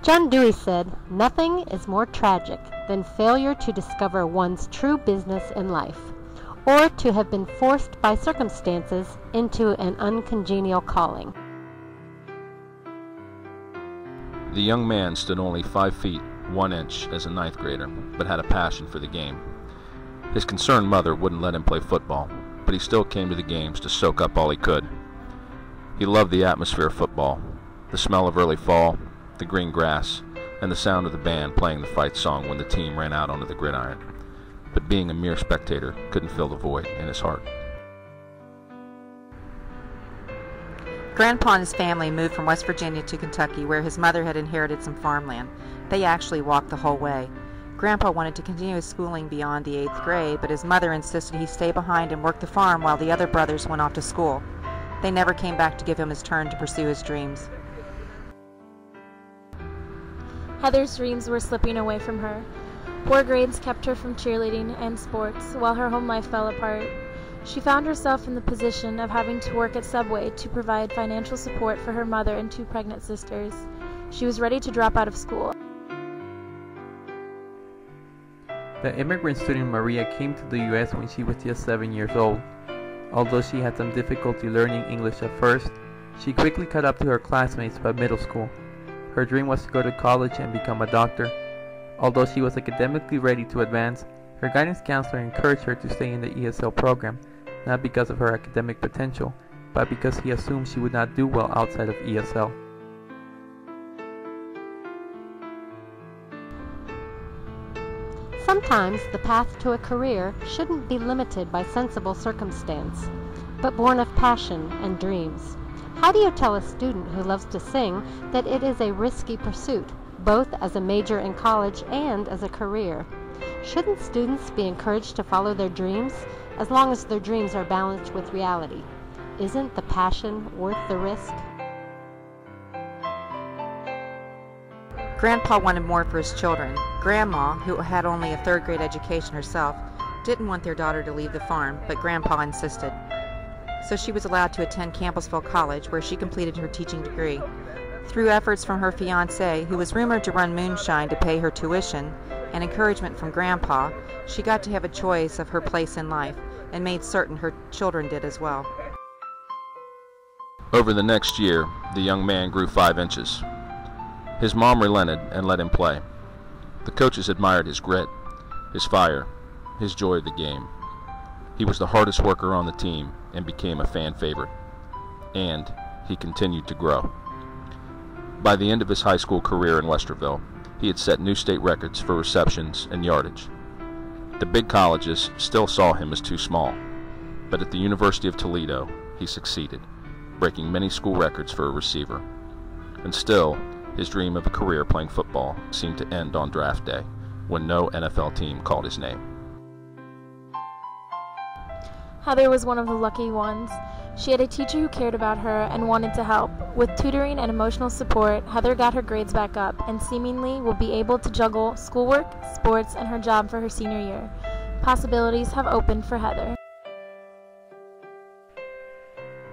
John Dewey said, "Nothing is more tragic than failure to discover one's true business in life, or to have been forced by circumstances into an uncongenial calling." The young man stood only 5 feet 1 inch as a ninth grader, but had a passion for the game. His concerned mother wouldn't let him play football, but he still came to the games to soak up all he could. He loved the atmosphere of football, the smell of early fall, the green grass, and the sound of the band playing the fight song when the team ran out onto the gridiron. But being a mere spectator couldn't fill the void in his heart. Grandpa and his family moved from West Virginia to Kentucky, where his mother had inherited some farmland. They actually walked the whole way. Grandpa wanted to continue his schooling beyond the 8th grade, but his mother insisted he stay behind and work the farm while the other brothers went off to school. They never came back to give him his turn to pursue his dreams. Heather's dreams were slipping away from her. Poor grades kept her from cheerleading and sports, while her home life fell apart. She found herself in the position of having to work at Subway to provide financial support for her mother and 2 pregnant sisters. She was ready to drop out of school. The immigrant student Maria came to the U.S. when she was just 7 years old. Although she had some difficulty learning English at first, she quickly caught up to her classmates by middle school. Her dream was to go to college and become a doctor. Although she was academically ready to advance, her guidance counselor encouraged her to stay in the ESL program, not because of her academic potential, but because he assumed she would not do well outside of ESL. Sometimes the path to a career shouldn't be limited by sensible circumstance, but born of passion and dreams. How do you tell a student who loves to sing that it is a risky pursuit, both as a major in college and as a career? Shouldn't students be encouraged to follow their dreams, as long as their dreams are balanced with reality? Isn't the passion worth the risk? Grandpa wanted more for his children. Grandma, who had only a 3rd grade education herself, didn't want their daughter to leave the farm, but Grandpa insisted. So she was allowed to attend Campbellsville College, where she completed her teaching degree. Through efforts from her fiancé, who was rumored to run moonshine to pay her tuition, and encouragement from Grandpa, she got to have a choice of her place in life, and made certain her children did as well. Over the next year, the young man grew 5 inches. His mom relented and let him play. The coaches admired his grit, his fire, his joy of the game. He was the hardest worker on the team and became a fan favorite. And he continued to grow. By the end of his high school career in Westerville, he had set new state records for receptions and yardage. The big colleges still saw him as too small, but at the University of Toledo, he succeeded, breaking many school records for a receiver. And still, his dream of a career playing football seemed to end on draft day, when no NFL team called his name. Heather was one of the lucky ones. She had a teacher who cared about her and wanted to help. With tutoring and emotional support, Heather got her grades back up and seemingly will be able to juggle schoolwork, sports, and her job for her senior year. Possibilities have opened for Heather.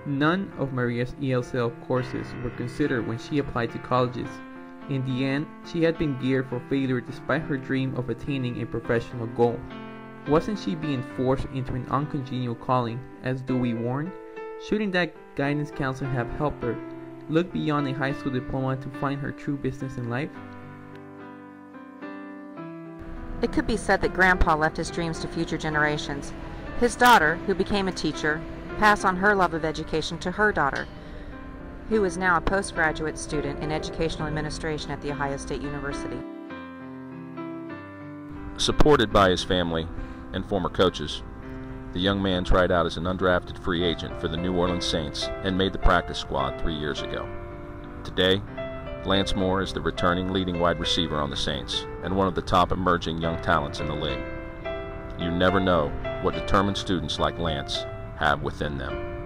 None of Maria's ESL courses were considered when she applied to colleges. In the end, she had been geared for failure despite her dream of attaining a professional goal. Wasn't she being forced into an uncongenial calling, as Dewey warned? Shouldn't that guidance counselor have helped her look beyond a high school diploma to find her true business in life? It could be said that Grandpa left his dreams to future generations. His daughter, who became a teacher, passed on her love of education to her daughter, who is now a postgraduate student in educational administration at The Ohio State University. Supported by his family and former coaches, the young man tried out as an undrafted free agent for the New Orleans Saints and made the practice squad 3 years ago. Today, Lance Moore is the returning leading wide receiver on the Saints and one of the top emerging young talents in the league. You never know what determined students like Lance have within them.